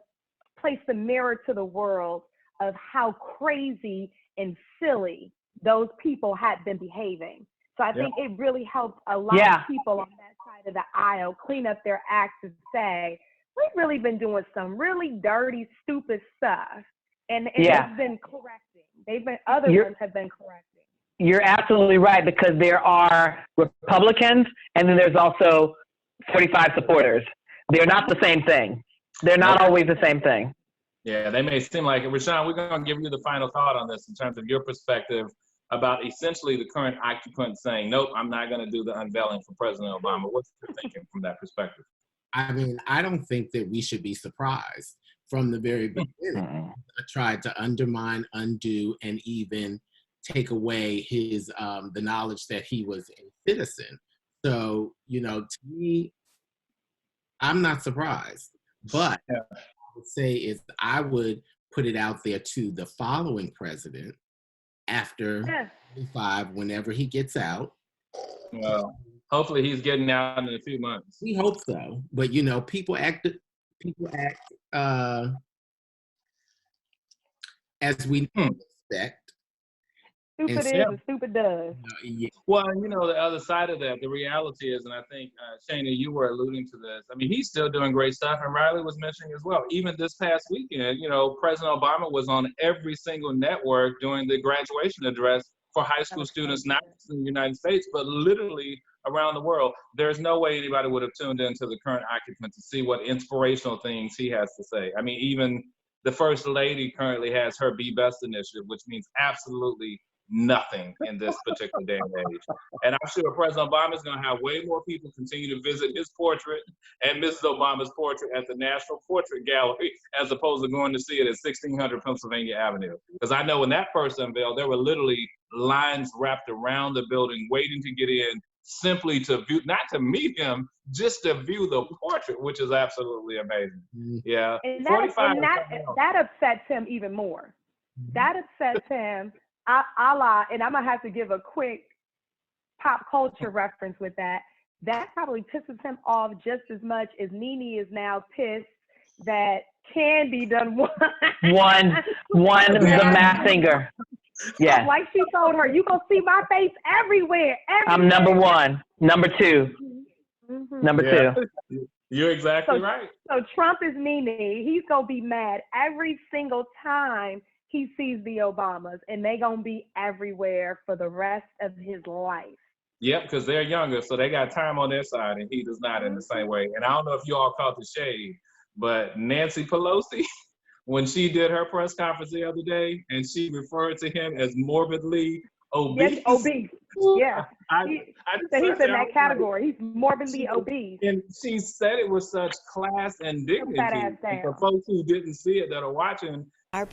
placed a mirror to the world of how crazy and silly those people had been behaving. So I think it really helped a lot of people on that side of the aisle clean up their acts and say, we've really been doing some really dirty, stupid stuff. And it's been correcting. Other ones have been correcting. You're absolutely right, because there are Republicans and then there's also 45 supporters. They're not the same thing. They're not always the same thing. Yeah, they may seem like it. Rashan, we're going to give you the final thought on this in terms of your perspective about essentially the current occupant saying, nope, I'm not going to do the unveiling for President Obama. What's your thinking from that perspective? I mean, I don't think that we should be surprised. From the very beginning, I tried to undermine, undo, and even take away his the knowledge that he was a citizen. So, to me, I'm not surprised. But what I would say is I would put it out there to the following president after 25, whenever he gets out. Well, hopefully he's getting out in a few months. We hope so. But, people act as we expect. Stupid is and stupid does. Well, the other side of that, the reality is, and I think, Shaina, you were alluding to this, I mean, he's still doing great stuff, and Riley was mentioning as well. Even this past weekend, President Obama was on every single network doing the graduation address for high school students, not just in the United States, but literally around the world. There's no way anybody would have tuned into the current occupant to see what inspirational things he has to say. I mean, even the First Lady currently has her Be Best initiative, which means absolutely nothing in this particular day and age. And I'm sure President Obama is going to have way more people continue to visit his portrait and Mrs. Obama's portrait at the National Portrait Gallery, as opposed to going to see it at 1600 Pennsylvania Avenue. Because I know when that first unveiled, there were literally lines wrapped around the building waiting to get in, simply to view, not to meet him, just to view the portrait, which is absolutely amazing. Yeah. And that upsets him even more. That upsets him. And I'm going to have to give a quick pop culture reference with that. That probably pisses him off just as much as Nene is now pissed that Candy done won the Masked Singer. Yeah. Like she told her, you going to see my face everywhere. I'm number one. Number two. Number two. You're exactly right. So Trump is Nene. He's going to be mad every single time he sees the Obamas, and they gonna be everywhere for the rest of his life. Yep, because they're younger, so they got time on their side, and he does not in the same way. And I don't know if you all caught the shade, but Nancy Pelosi, when she did her press conference the other day, and she referred to him as morbidly obese. Yes, obese. Yeah. He's in that category. He's morbidly obese. And she said it with such class and dignity. For folks who didn't see it that are watching,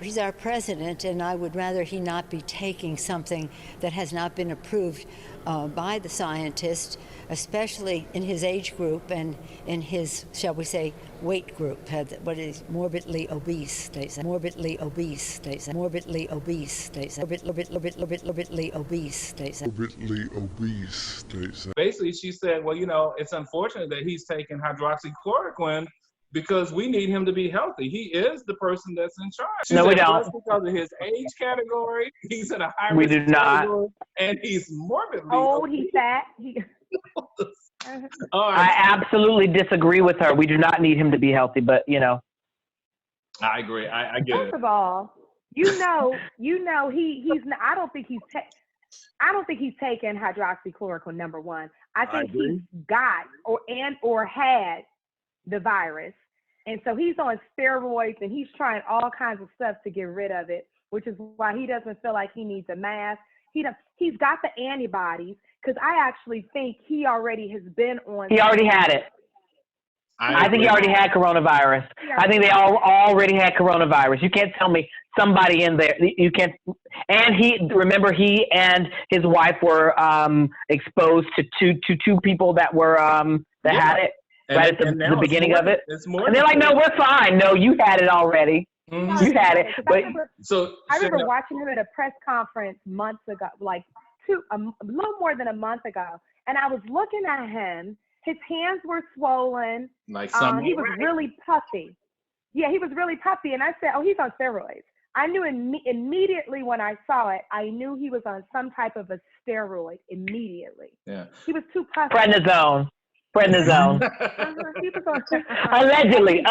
he's our president, and I would rather he not be taking something that has not been approved by the scientists, especially in his age group and in his, shall we say, weight group. What is morbidly obese? They say morbidly obese. They say morbidly obese. They say morbidly obese. They say morbidly obese. They say. Basically, she said, well, it's unfortunate that he's taking hydroxychloroquine, because we need him to be healthy. He is the person that's in charge. No, we don't. Because of his age category, he's in a high risk. We do not. And he's morbidly old. He's fat. I absolutely disagree with her. We do not need him to be healthy, but I agree. I get it. First of all, he's not. I don't think he's taken hydroxychloroquine. Number one, I think he's got or had the virus, and so he's on steroids and he's trying all kinds of stuff to get rid of it, which is why he doesn't feel like he needs a mask. He's got the antibodies, because I actually think he already has been on. He already had it. I think he already had coronavirus. I think they all already had coronavirus. You can't tell me somebody in there. You can't. And he and his wife were exposed to two people that were that had it. Right at the beginning of it. And they're like, no, we're fine. No, you had it already. Mm-hmm. You had it. But I remember watching him at a press conference months ago, a little more than a month ago. And I was looking at him His hands were swollen. Like some he was really puffy. Yeah, he was really puffy. And I said, oh, he's on steroids. I knew immediately when I saw it, I knew he was on some type of a steroid immediately. Yeah. He was too puffy. Prednisone. He was on allegedly.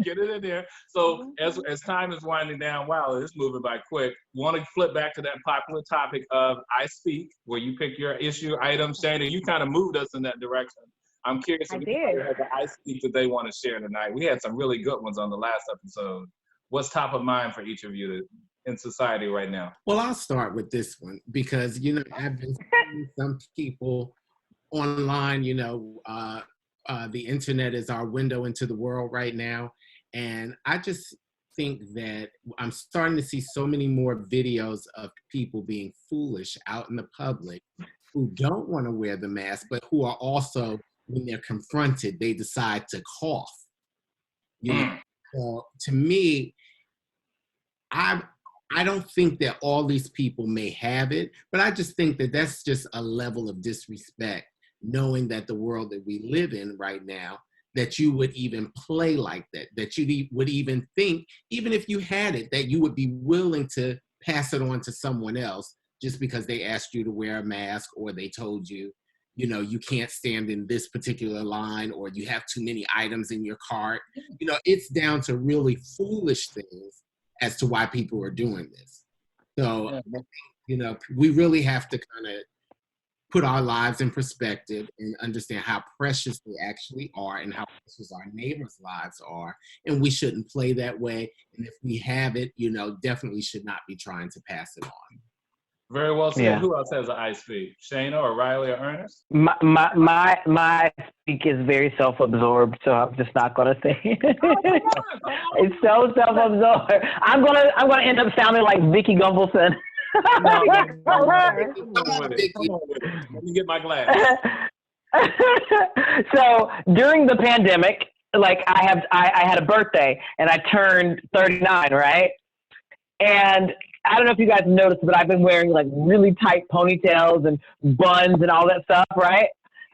Get it in there. So as time is winding down, wow, it's moving by quick. Want to flip back to that popular topic of I Speak, where you pick your issue items. Shaina, you kind of moved us in that direction. I'm curious if you have the I Speak that they want to share tonight. We had some really good ones on the last episode. What's top of mind for each of you in society right now? Well, I'll start with this one because, you know, I've been seeing some people online, you know, the internet is our window into the world right now. And I just think that I'm starting to see so many more videos of people being foolish out in the public who don't want to wear the mask, but who are also, when they're confronted, they decide to cough. You know? So to me, I don't think that all these people may have it, but I just think that that's just a level of disrespect, knowing that the world that we live in right now, that you would even play like that, that you would even think, even if you had it, that you would be willing to pass it on to someone else just because they asked you to wear a mask or they told you, you know, you can't stand in this particular line or you have too many items in your cart. You know, it's down to really foolish things as to why people are doing this. So, you know, we really have to kind of put our lives in perspective and understand how precious they actually are and how precious our neighbors' lives are. And we shouldn't play that way. And if we have it, you know, definitely should not be trying to pass it on. Very well said. Yeah. Who else has an I Speak? Shaina or Riley or Ernest? My speak is very self-absorbed, so I'm just not gonna say it. It's so self-absorbed. I'm gonna end up sounding like Vicky Gunvalson. Let me get my glass. So during the pandemic, like I had a birthday and I turned 39, right? And I don't know if you guys noticed, but I've been wearing like really tight ponytails and buns and all that stuff, right?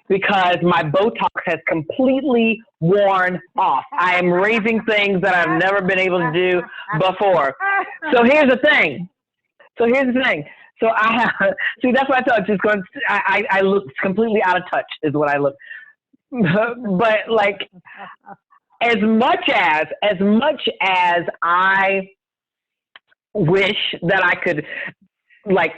Because my Botox has completely worn off. I am raising things that I've never been able to do before. So here's the thing. So I have, see, that's what I thought. Just going, I look completely out of touch is what I look. But like, as much as I wish that I could like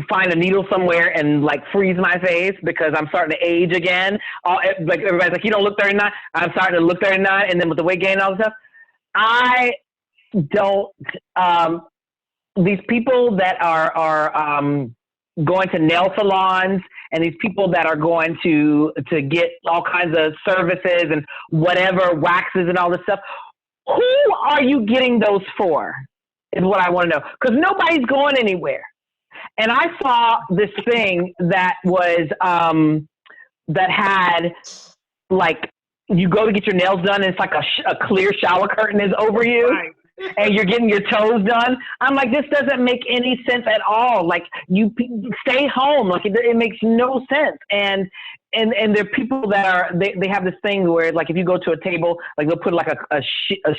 find a needle somewhere and like freeze my face because I'm starting to age again. Like everybody's like, you don't look 39. I'm starting to look 39, and then with the weight gain and all this stuff, I don't. These people that are going to nail salons and these people that are going to get all kinds of services and whatever, waxes and all this stuff, who are you getting those for is what I want to know. Because nobody's going anywhere. And I saw this thing that was, that had like, you go to get your nails done and it's like a clear shower curtain is over you. Right. And you're getting your toes done. I'm like, this doesn't make any sense at all. Like, you stay home. Like, it makes no sense. And there are people that are, they have this thing where, like, if you go to a table, like, they'll put, like, a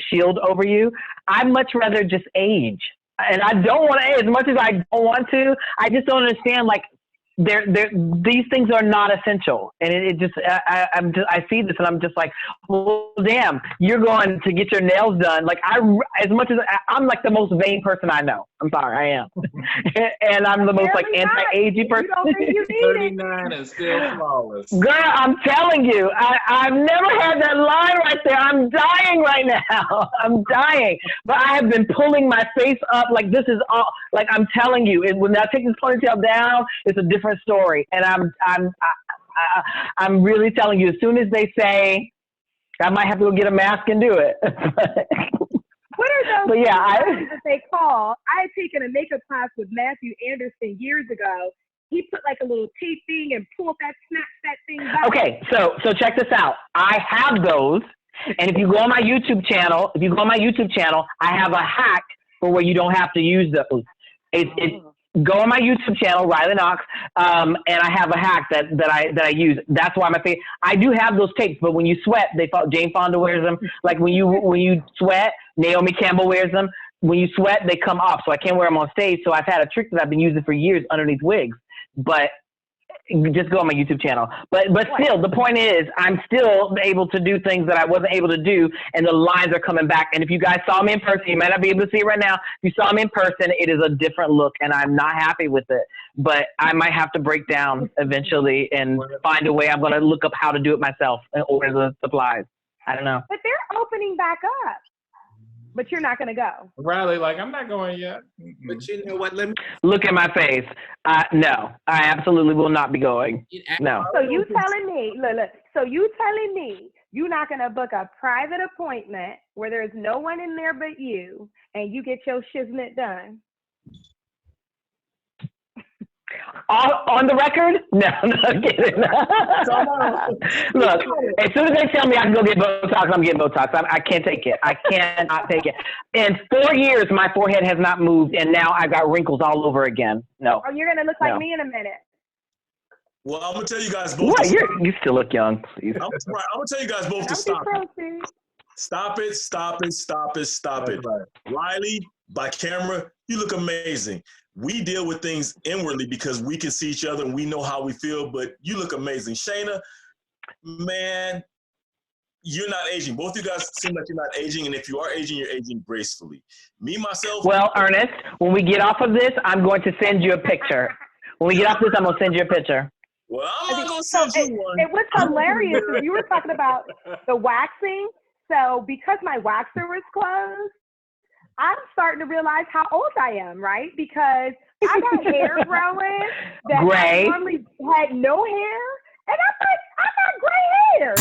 shield over you. I'd much rather just age. And I don't want to age as much as I don't want to. I just don't understand, like, these things are not essential, and it just I see this and I'm just like, well, damn, you're going to get your nails done. Like I'm like the most vain person I know. I'm sorry, I am, and I'm the most like anti-agey person. 39 and still flawless. Girl, I'm telling you, I've never had that line right there. I'm dying right now. I'm dying, but I have been pulling my face up like this is all. Like I'm telling you, when I take this ponytail down, it's a different story. And I'm really telling you, as soon as they say, I might have to go get a mask and do it. What are those that they call? I had taken a makeup class with Matthew Anderson years ago. He put like a little tape thing and pulled that, snap that thing back. Okay, so check this out. I have those, and if you go on my YouTube channel, I have a hack for where you don't have to use those. go on my YouTube channel, Riley Knoxx, and I have a hack that I use. That's why my face. I do have those tapes, but when you sweat, Jane Fonda wears them. Like when you sweat, Naomi Campbell wears them. When you sweat, they come off, so I can't wear them on stage. So I've had a trick that I've been using for years underneath wigs, but. Just go on my YouTube channel. But still, the point is, I'm still able to do things that I wasn't able to do, and the lines are coming back. And if you guys saw me in person, you might not be able to see it right now. If you saw me in person, it is a different look, and I'm not happy with it. But I might have to break down eventually and find a way. I'm going to look up how to do it myself and order the supplies. I don't know. But they're opening back up. But you're not going to go. Riley, like, I'm not going yet. But you know what? Let me look at my face. No, I absolutely will not be going. No. So you telling me, look. So you telling me you're not going to book a private appointment where there's no one in there but you, and you get your shiznit done? On the record? No, I'm kidding. Look, as soon as they tell me I can go get Botox, I'm getting Botox. I can't take it. I cannot take it. In 4 years, my forehead has not moved, and now I've got wrinkles all over again. No. Oh, you're going to look like me in a minute. Well, I'm going to tell you guys both. What? You still look young, please. I'm going to tell you guys both to stop it. Stop it, stop it, stop it, stop it. Riley, by camera, you look amazing. We deal with things inwardly because we can see each other and we know how we feel, but you look amazing. Shaina, man, you're not aging. Both of you guys seem like you're not aging, and if you are aging, you're aging gracefully. Me, myself. Well, Ernest, when we get off of this, I'm going to send you a picture. When we get off this, I'm going to send you a picture. Well, I'm not going to send you one. It was hilarious. You were talking about the waxing. So because my waxer was closed, I'm starting to realize how old I am, right? Because I got hair growing that I normally had no hair. And I'm like, I got gray hair.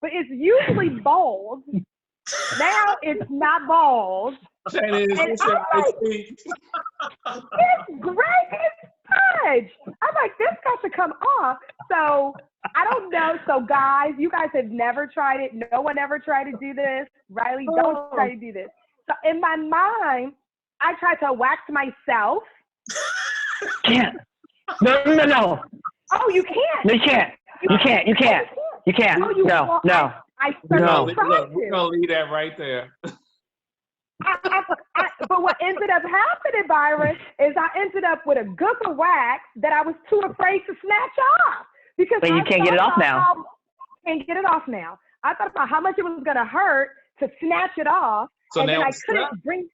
But it's usually bald. Now it's not bald. And I'm like, it's gray as fudge. I'm like, this got to come off. So I don't know. So guys, you guys have never tried it. No one ever tried to do this. Riley, don't try to do this. So in my mind, I tried to wax myself. Can't. No. Oh, you can't. No, you can't. You can't. You can't. You can't. No. I certainly tried look, we're going to leave that right there. But what ended up happening, Byron, is I ended up with a gook of wax that I was too afraid to snatch off. Because but you can't get it off now. Can't get it off now. I thought about how much it was going to hurt to snatch it off. So and now then I couldn't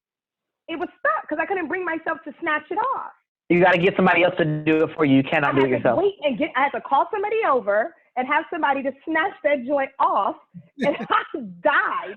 it was stuck because I couldn't bring myself to snatch it off. You got to get somebody else to do it for you. You cannot do it yourself. I had to call somebody over and have somebody to snatch that joint off, and I died.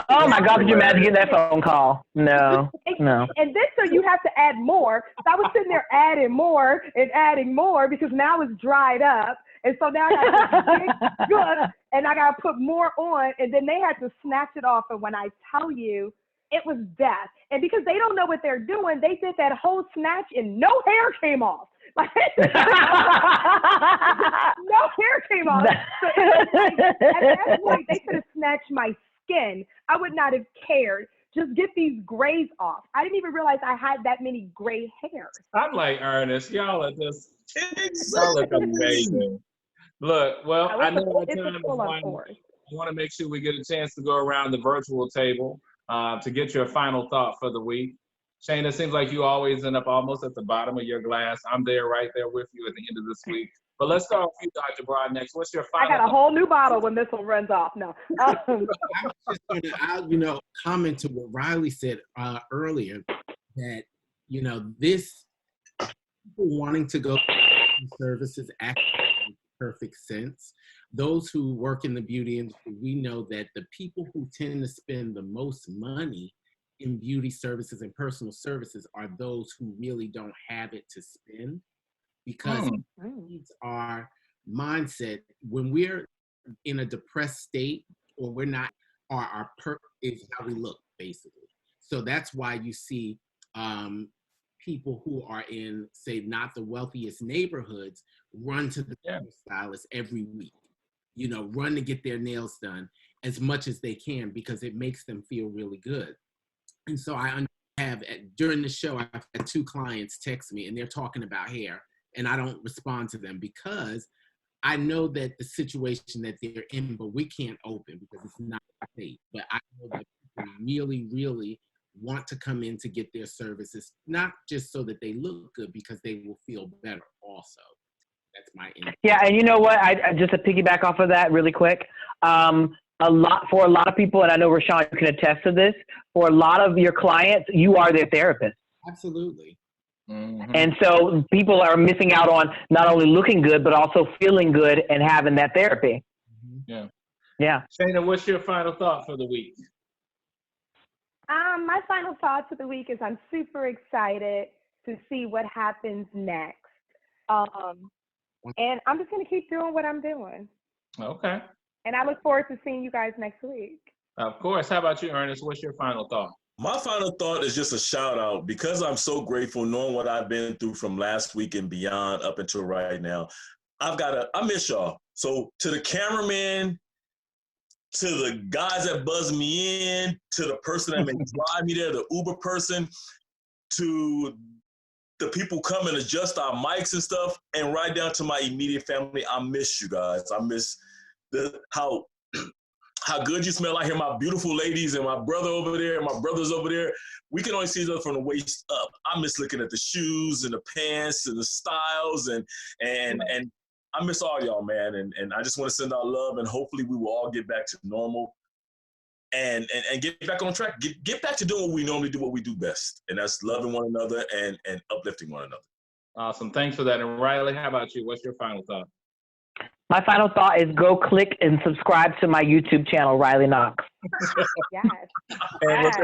Oh my God, could you imagine getting that phone call? No. And then so you have to add more. So I was sitting there adding more and adding more because now it's dried up. And so now I got this big gook and I got to put more on, and then they had to snatch it off. And when I tell you, it was death. And because they don't know what they're doing, they did that whole snatch and no hair came off. Like, no hair came off. So it was like, at that point, they could have snatched my skin. I would not have cared. Just get these grays off. I didn't even realize I had that many gray hairs. I'm like, Ernest, y'all are just, y'all look amazing. Look, well, I know our time is winding. I want to make sure we get a chance to go around the virtual table to get your final thought for the week. Shaina, it seems like you always end up almost at the bottom of your glass. I'm there right there with you at the end of this week. But let's start with you, Dr. Broadnax. What's your final I got a whole new bottle when this one runs off. No. I was just going to, comment to what Riley said earlier, that, this people wanting to go to services actually makes perfect sense. Those who work in the beauty industry, we know that the people who tend to spend the most money in beauty services and personal services are those who really don't have it to spend, because it needs our mindset. When we're in a depressed state, or we're not, our perk is how we look, basically. So that's why you see people who are in, say, not the wealthiest neighborhoods run to the stylist every week, run to get their nails done as much as they can, because it makes them feel really good. And so I understand have, during the show, I've had 2 clients text me and they're talking about hair and I don't respond to them because I know that the situation that they're in, but we can't open because it's not safe. But I know that people really, really want to come in to get their services, not just so that they look good, because they will feel better also. That's my input. Yeah, and you know what? I just to piggyback off of that really quick. For a lot of people, and I know Rashan can attest to this. For a lot of your clients, you are their therapist. Absolutely. Mm-hmm. And so people are missing out on not only looking good, but also feeling good and having that therapy. Yeah. Yeah. Shaina, what's your final thought for the week? My final thought for the week is I'm super excited to see what happens next. And I'm just going to keep doing what I'm doing. Okay. And I look forward to seeing you guys next week. Of course. How about you, Ernest? What's your final thought? My final thought is just a shout out because I'm so grateful knowing what I've been through from last week and beyond up until right now. I miss y'all. So to the cameraman, to the guys that buzz me in, to the person that may drive me there, the Uber person, to the people come and adjust our mics and stuff, and right down to my immediate family, I miss you guys. I miss how good you smell. I hear my beautiful ladies and my brother over there and my brothers over there. We can only see each other from the waist up. I miss looking at the shoes and the pants and the styles and I miss all y'all, man. And I just want to send out love, and hopefully we will all get back to normal and get back on track. Get back to doing what we normally do, what we do best. And that's loving one another and uplifting one another. Awesome. Thanks for that. And Riley, how about you? What's your final thought? My final thought is go click and subscribe to my YouTube channel, Riley Knoxx. Yes.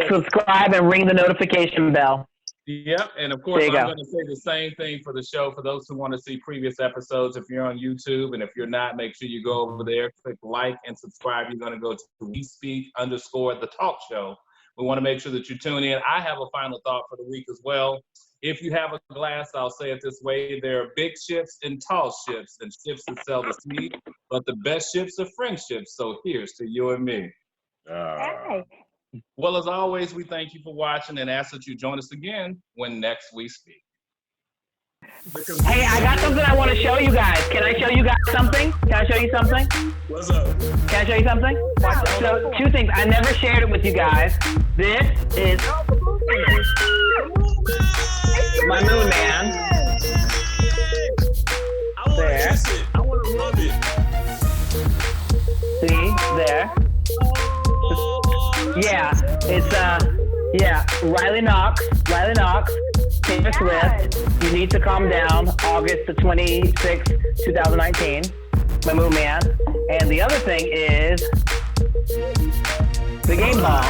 Subscribe and ring the notification bell. Yep, and of course, I'm go. going to say the same thing for the show. For those who want to see previous episodes, if you're on YouTube, and if you're not, make sure you go over there, click like and subscribe. You're going to go to WeSpeak_the talk show. We want to make sure that you tune in. I have a final thought for the week as well. If you have a glass, I'll say it this way: there are big ships and tall ships, and ships that sail the sea, but the best ships are friendships. So here's to you and me. Hey. Well, as always, we thank you for watching and ask that you join us again when next we speak. Hey, I got something I want to show you guys. Can I show you guys something? Can I show you something? What's up? Can I show you something? So, 2 things. I never shared it with you guys. This is my moon man. I want to There. kiss it. I want to rub it. See, there. Yeah, it's Riley Knoxx, Taylor Swift, You Need to Calm Down, August the 26th, 2019, my moon man. And the other thing is the game ball,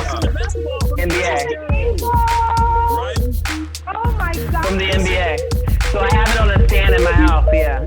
NBA, Oh my God. from the NBA. So I have it on a stand in my house, yeah.